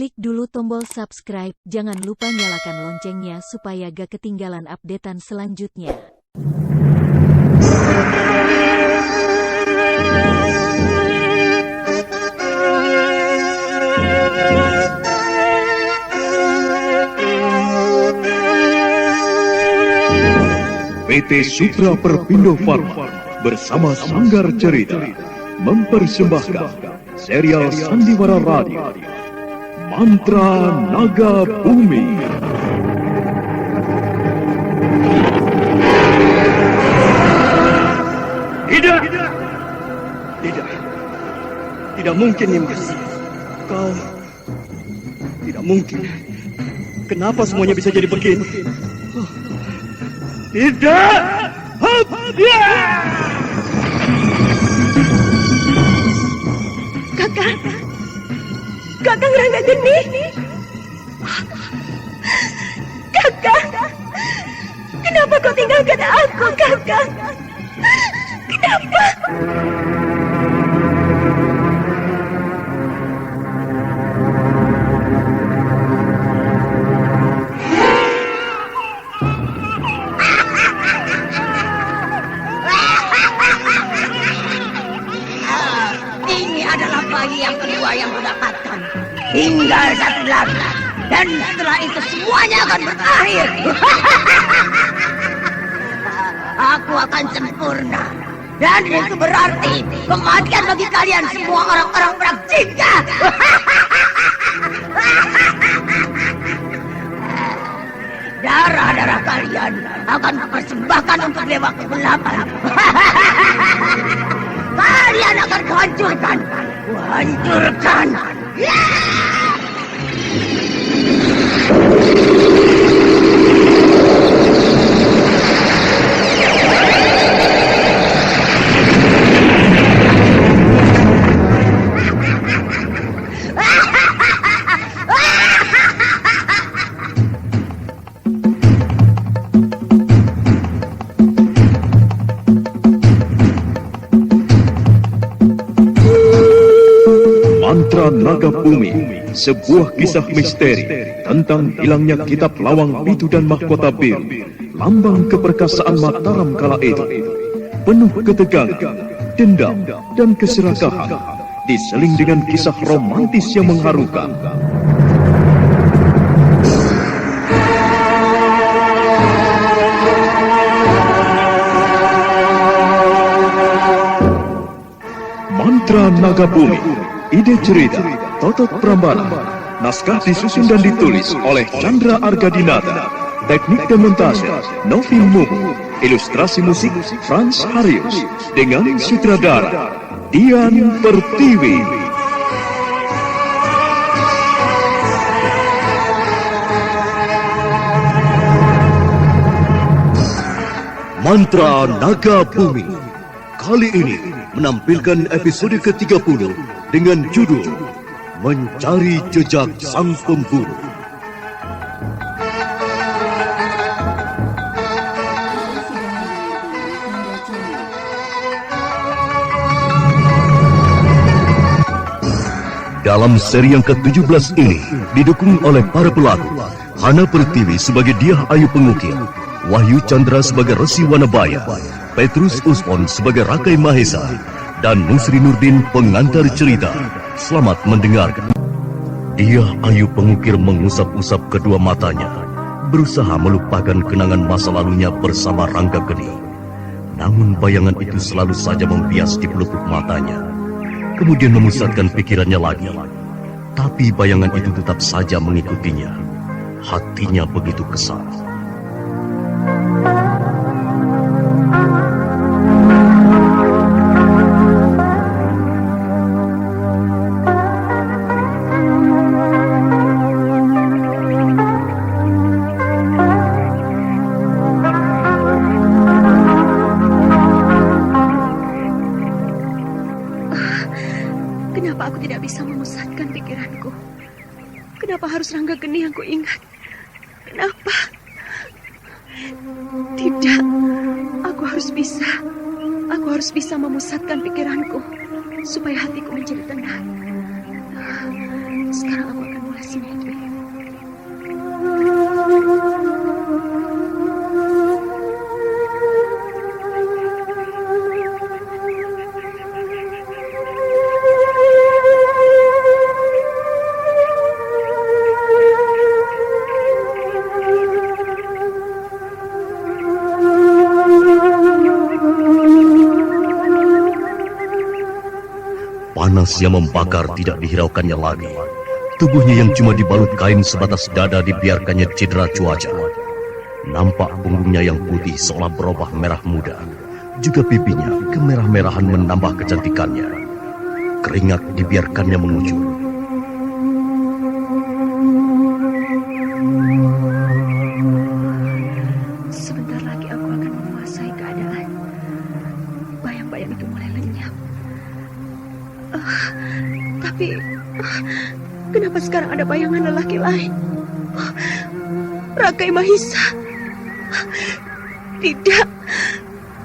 Klik dulu tombol subscribe, jangan lupa nyalakan loncengnya supaya gak ketinggalan updatean selanjutnya. PT Sutra Perpindo Pharma bersama Sanggar Cerita mempersembahkan serial Sandiwara Radio Mantra Naga Bumi. Tidak mungkin, Nimbus. Kau tidak mungkin. Kenapa semuanya bisa jadi begini? Tidak! Kakang Ranggageni. Kakang, kenapa kau tinggalkan aku, Kakang? Kenapa? Ini adalah bayi yang kedua yang kudapatkan. Tinggal satu lagi. Dan setelah itu semuanya akan berakhir. Aku akan sempurna. Dan itu berarti kematian bagi kalian semua orang-orang praktika. Darah-darah kalian akan kupersembahkan untuk dewa kegelapan. Kalian akan kuhancurkan. Kuhancurkan. Mantra Naga Bumi, sebuah kisah misteri tentang hilangnya kitab Lawang Pitu dan Mahkota Biru, lambang keperkasaan Mataram kala itu. Penuh ketegangan, dendam, dan keserakahan, diseling dengan kisah romantis yang mengharukan. Mantra Naga Bumi. Ide cerita, Totot Prambanan. Naskah disusun dan ditulis oleh Chandra Argadinata. Teknik dan montase, Novin Mumu. Ilustrasi musik, Frans Harius. Dengan sutradara, Dian Pertiwi. Mantra Naga Bumi kali ini menampilkan episode ke-30 dengan judul Mencari Jejak Sang Pemburu. Dalam seri yang ke-17 ini didukung oleh para pelaku Hana Pertiwi sebagai Diah Ayu Pengukir, Wahyu Chandra sebagai Resi Wanabaya, Petrus Uspon sebagai Rakai Mahesa, dan Nusri Nurdin pengantar cerita. Selamat mendengarkan. Diah Ayu Pengukir mengusap-usap kedua matanya, berusaha melupakan kenangan masa lalunya bersama Ranggageni. Namun bayangan itu selalu saja membias di pelupuk matanya. Kemudian memusatkan pikirannya lagi. Tapi bayangan itu tetap saja mengikutinya. Hatinya begitu kesal. Kenapa aku tidak bisa memusatkan pikiranku? Kenapa harus Ranggageni yang kuingat? Kenapa? Tidak, aku harus bisa. Aku harus bisa memusatkan pikiranku supaya hatiku menjadi tenang. Sekarang aku akan mulai panas yang membakar tidak dihiraukannya lagi. Tubuhnya yang cuma dibalut kain sebatas dada dibiarkannya cedera cuaca. Nampak punggungnya yang putih seolah berubah merah muda. Juga pipinya kemerah-merahan menambah kecantikannya. Keringat dibiarkannya mengucur. Sebentar lagi aku akan menguasai keadaan. Bayang-bayang itu mulai lenyap. Tapi kenapa sekarang ada bayangan lelaki lain? Rakai Mahisa. Tidak.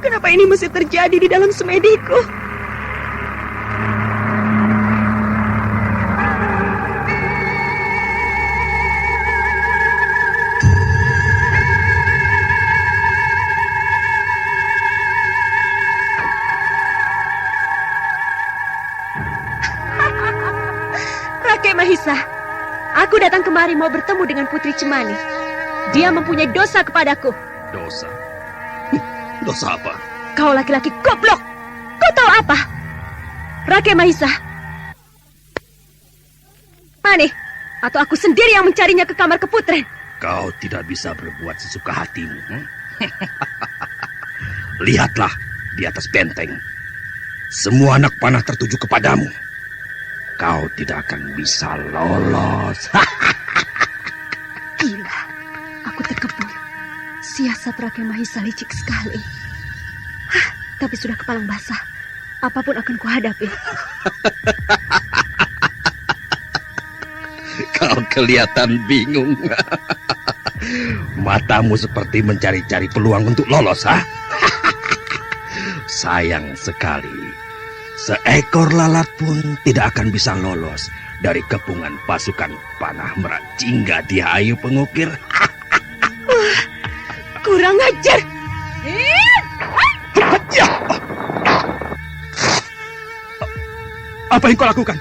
Kenapa ini mesti terjadi di dalam semediku? Rakai Mahisa, aku datang kemari mau bertemu dengan Putri Cemani. Dia mempunyai dosa kepadaku. Dosa? Dosa apa? Kau laki-laki goblok. Kau tahu apa? Rakai Mahisa. Mane, atau aku sendiri yang mencarinya ke kamar keputren. Kau tidak bisa berbuat sesuka hatimu. Lihatlah di atas benteng. Semua anak panah tertuju kepadamu. Kau tidak akan bisa lolos. Gila, aku terkepung. Siasat Rakai Mahisa licik sekali. Tapi sudah kepalang basah. Apapun akan kuhadapi. Kau kelihatan bingung. Matamu seperti mencari-cari peluang untuk lolos, ha? Sayang sekali. Seekor lalat pun tidak akan bisa lolos dari kepungan pasukan panah merak jingga di Ayu Pengukir. Kurang ajar. Ya. Apa yang kau lakukan?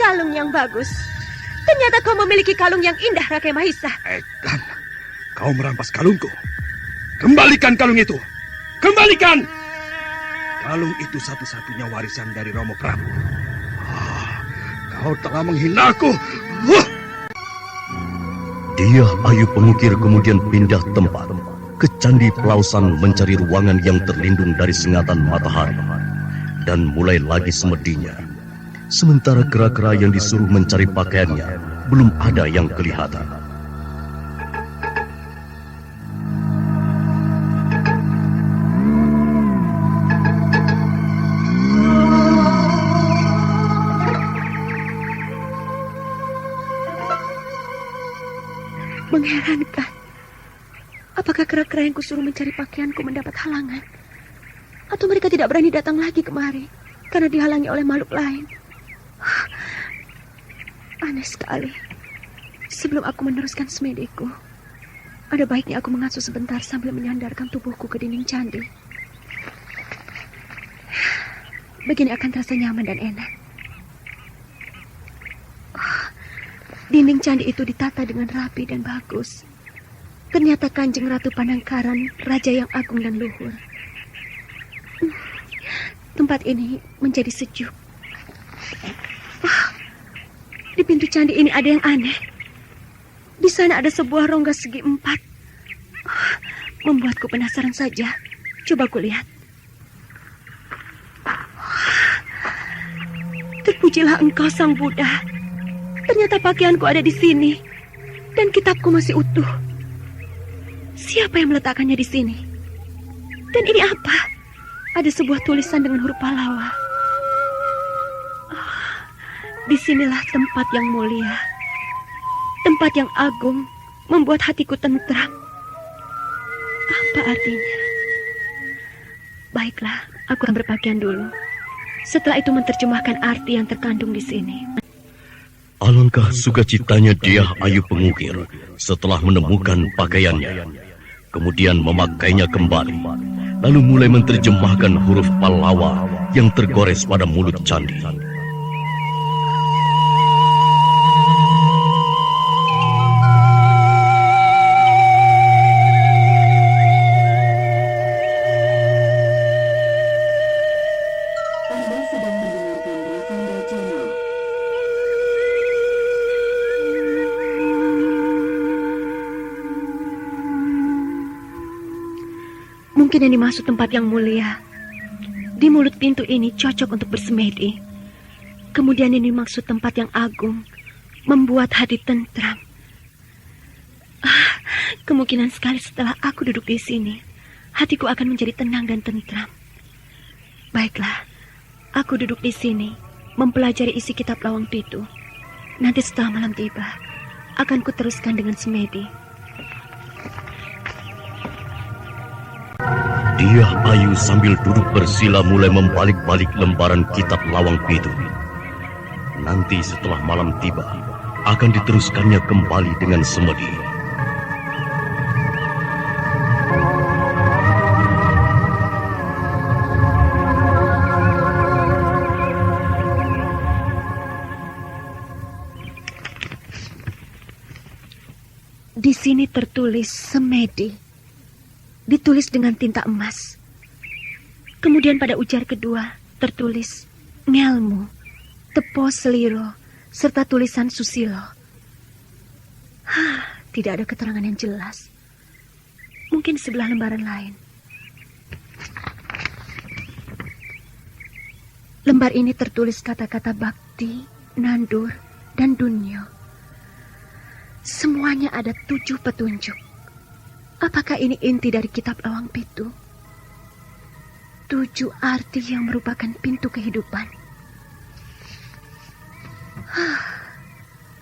Kalung yang bagus. Ternyata kau memiliki kalung yang indah, Rakai Mahisa. Edan, kau merampas kalungku. Kembalikan kalung itu. Kembalikan! Kalung itu satu-satunya warisan dari Romo Prabu. Kau telah menghinaku. Dia Ayu Pengukir kemudian pindah tempat ke Candi Pelausan mencari ruangan yang terlindung dari sengatan matahari. Dan mulai lagi semedinya. Sementara kera-kera yang disuruh mencari pakaiannya belum ada yang kelihatan. Mengherankan. Apakah kera-kera yang kusuruh mencari pakaianku mendapat halangan? Atau mereka tidak berani datang lagi kemari karena dihalangi oleh makhluk lain? Aneh sekali. Sebelum aku meneruskan semediku, ada baiknya aku mengasuh sebentar sambil menyandarkan tubuhku ke dinding candi. Begini akan terasa nyaman dan enak. Dinding candi itu ditata dengan rapi dan bagus. Ternyata Kanjeng Ratu Panangkaran, raja yang agung dan luhur. Tempat ini menjadi sejuk. Di pintu candi ini ada yang aneh. Di sana ada sebuah rongga segi 4. Membuatku penasaran saja. Coba ku lihat. Terpujilah engkau Sang Buddha. Ternyata pakaianku ada di sini. Dan kitabku masih utuh. Siapa yang meletakkannya di sini? Dan ini apa? Ada sebuah tulisan dengan huruf Pallawa. Disinilah tempat yang mulia. Tempat yang agung membuat hatiku tentram. Apa artinya? Baiklah, aku akan berpakaian dulu. Setelah itu menerjemahkan arti yang terkandung di sini. Alangkah sukacitanya dia Ayu Pengukir setelah menemukan pakaiannya. Kemudian memakainya kembali. Lalu mulai menerjemahkan huruf Pallawa yang tergores pada mulut candi. Mungkin yang dimaksud tempat yang mulia. Di mulut pintu ini cocok untuk bersemedi. Kemudian yang dimaksud tempat yang agung, membuat hati tentram. Kemungkinan sekali setelah aku duduk di sini, hatiku akan menjadi tenang dan tentram. Baiklah, aku duduk di sini, mempelajari isi kitab Lawang Pitu. Nanti setelah malam tiba, akan kuteruskan dengan semedi. Dia Ayu sambil duduk bersila mulai membalik-balik lembaran kitab Lawang Pitu. Nanti setelah malam tiba, akan diteruskannya kembali dengan semedi. Di sini tertulis semedi, ditulis dengan tinta emas. Kemudian pada ujar kedua tertulis ngelmu, tepo seliro, serta tulisan susilo. Tidak ada keterangan yang jelas. Mungkin sebelah lembaran lain. Lembar ini tertulis kata-kata bakti, nandur, dan dunyo. Semuanya ada 7 petunjuk. Apakah ini inti dari kitab Lawang Pitu? 7 arti yang merupakan pintu kehidupan.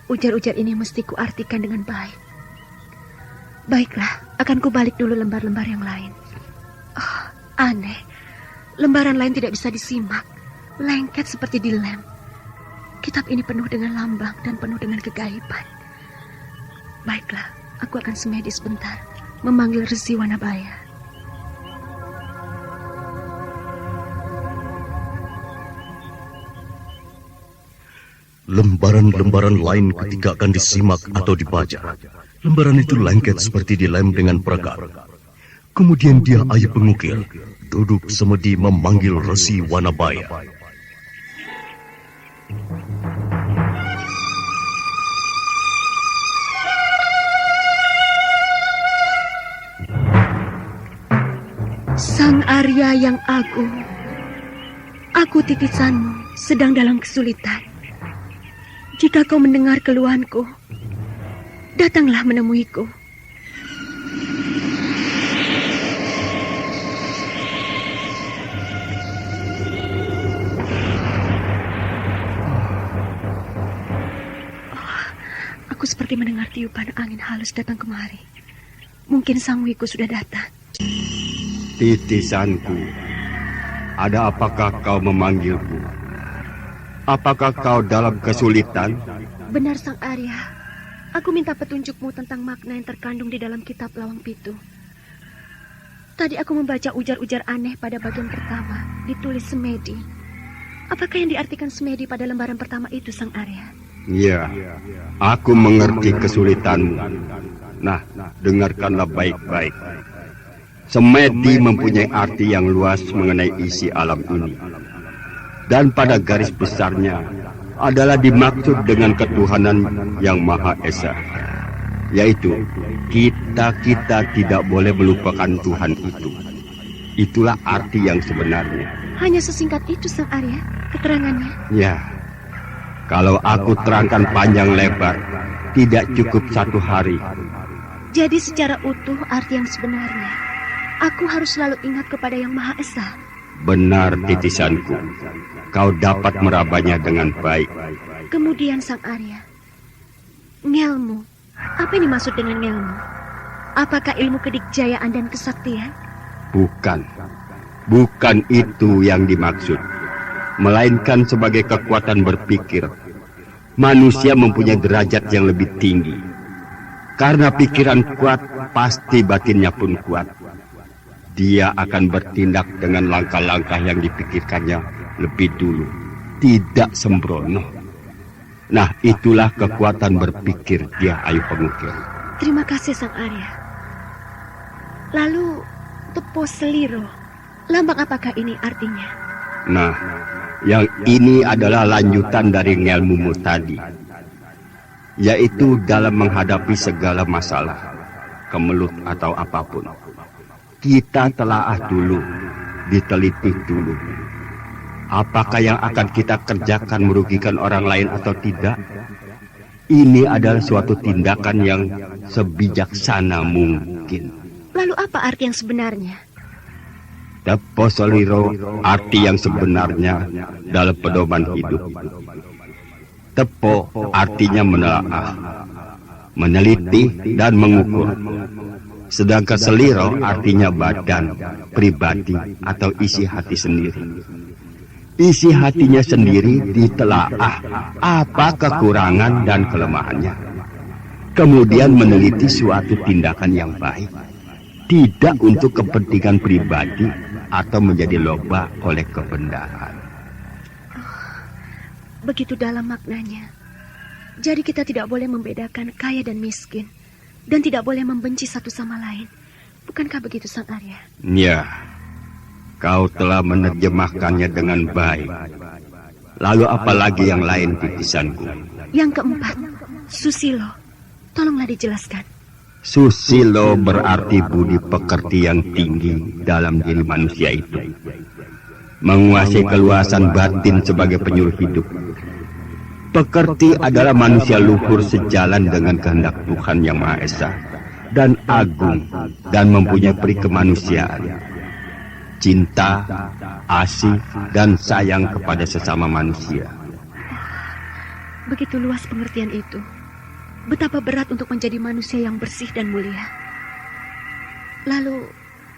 Ujar-ujar ini mesti kuartikan dengan baik. Baiklah, akan kubalik dulu lembar-lembar yang lain. Aneh, lembaran lain tidak bisa disimak, lengket seperti dilem. Kitab ini penuh dengan lambang dan penuh dengan kegaiban. Baiklah, aku akan semedi sebentar, memanggil Resi Wanabaya. Lembaran-lembaran lain ketika akan disimak atau dibaca, lembaran itu lengket seperti dilem dengan perekat. Kemudian dia Ayu Pengukir duduk semedi memanggil Resi Wanabaya. Sang Arya yang agung, aku titisanmu sedang dalam kesulitan. Jika kau mendengar keluhanku, datanglah menemuiku. Aku seperti mendengar tiupan angin halus datang kemari. Mungkin sang Wiku sudah datang. Titisanku, ada apakah kau memanggilku? Apakah kau dalam kesulitan? Benar Sang Arya, aku minta petunjukmu tentang makna yang terkandung di dalam kitab Lawang Pitu. Tadi aku membaca ujar-ujar aneh pada bagian pertama, ditulis semedi. Apakah yang diartikan semedi pada lembaran pertama itu, Sang Arya? Ya, aku mengerti kesulitanmu. Nah, dengarkanlah baik-baik. Semedi mempunyai arti yang luas mengenai isi alam ini. Dan pada garis besarnya adalah dimaksud dengan ketuhanan yang Maha Esa. Yaitu, kita tidak boleh melupakan Tuhan itu. Itulah arti yang sebenarnya. Hanya sesingkat itu, Sang Arya, keterangannya? Ya, kalau aku terangkan panjang lebar, tidak cukup 1 hari. Jadi secara utuh arti yang sebenarnya, aku harus selalu ingat kepada Yang Maha Esa. Benar titisanku, kau dapat merabanya dengan baik. Kemudian Sang Arya, ngelmu, apa yang dimaksud dengan ngelmu? Apakah ilmu kedikjayaan dan kesaktian? Bukan itu yang dimaksud. Melainkan sebagai kekuatan berpikir. Manusia mempunyai derajat yang lebih tinggi. Karena pikiran kuat, pasti batinnya pun kuat. Dia akan bertindak dengan langkah-langkah yang dipikirkannya lebih dulu. Tidak sembrono. Nah, itulah kekuatan berpikir dia Ayu Pengukir. Terima kasih Sang Arya. Lalu, tepo seliro, lambang apakah ini artinya? Nah, yang ini adalah lanjutan dari ngelmumu tadi. Yaitu dalam menghadapi segala masalah, kemelut atau apapun. kita telaah dulu, diteliti dulu. Apakah yang akan kita kerjakan merugikan orang lain atau tidak? Ini adalah suatu tindakan yang sebijaksana mungkin. Lalu apa arti yang sebenarnya? Tepo soliro, arti yang sebenarnya dalam pedoman hidup. Tepo artinya menelaah, meneliti dan mengukur. Sedangkan seliro artinya badan, pribadi atau isi hati sendiri. Isi hatinya sendiri ditelaah apa kekurangan dan kelemahannya. Kemudian meneliti suatu tindakan yang baik. Tidak untuk kepentingan pribadi atau menjadi loba oleh kebenaran. Begitu dalam maknanya. Jadi kita tidak boleh membedakan kaya dan miskin. Dan tidak boleh membenci satu sama lain. Bukankah begitu, Sang Arya? Ya, kau telah menerjemahkannya dengan baik. Lalu apalagi yang lain titisanku? Yang keempat, susilo. Tolonglah dijelaskan. Susilo berarti budi pekerti yang tinggi dalam diri manusia itu. Menguasai keluasan batin sebagai penyuluh hidup. Pekerti adalah manusia luhur sejalan dengan kehendak Tuhan Yang Maha Esa dan agung dan mempunyai peri kemanusiaan. Cinta, asih, dan sayang kepada sesama manusia. Begitu luas pengertian itu. Betapa berat untuk menjadi manusia yang bersih dan mulia. Lalu,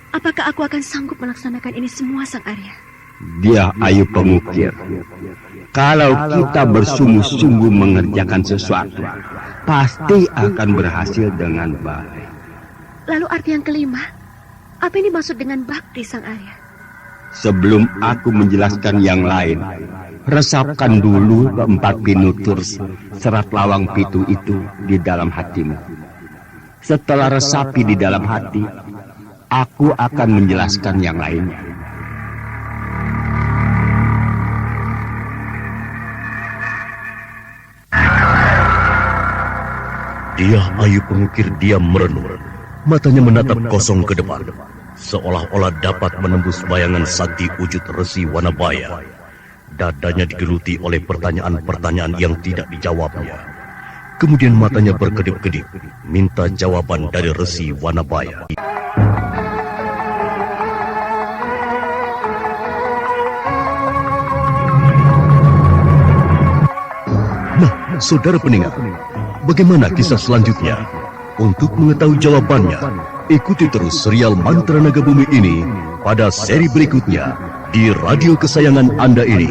apakah aku akan sanggup melaksanakan ini semua, Sang Arya? Dia ayu pengukir. Kalau kita bersungguh-sungguh mengerjakan sesuatu, pasti akan berhasil dengan baik. Lalu arti yang kelima, apa ini maksud dengan bakti, Sang Arya? Sebelum aku menjelaskan yang lain, resapkan dulu keempat pinutur serat lawang pitu itu di dalam hatimu. Setelah resapi di dalam hati, aku akan menjelaskan yang lainnya. Dia ayu pengukir diam merenung. Matanya menatap kosong ke depan, seolah-olah dapat menembus bayangan sakti wujud Resi Wanabaya. Dadanya digeluti oleh pertanyaan-pertanyaan yang tidak dijawabnya. Kemudian matanya berkedip-kedip, minta jawaban dari Resi Wanabaya. Nah, saudara pendengar, bagaimana kisah selanjutnya? Untuk mengetahui jawabannya, ikuti terus serial Mantra Naga Bumi ini pada seri berikutnya di radio kesayangan Anda ini.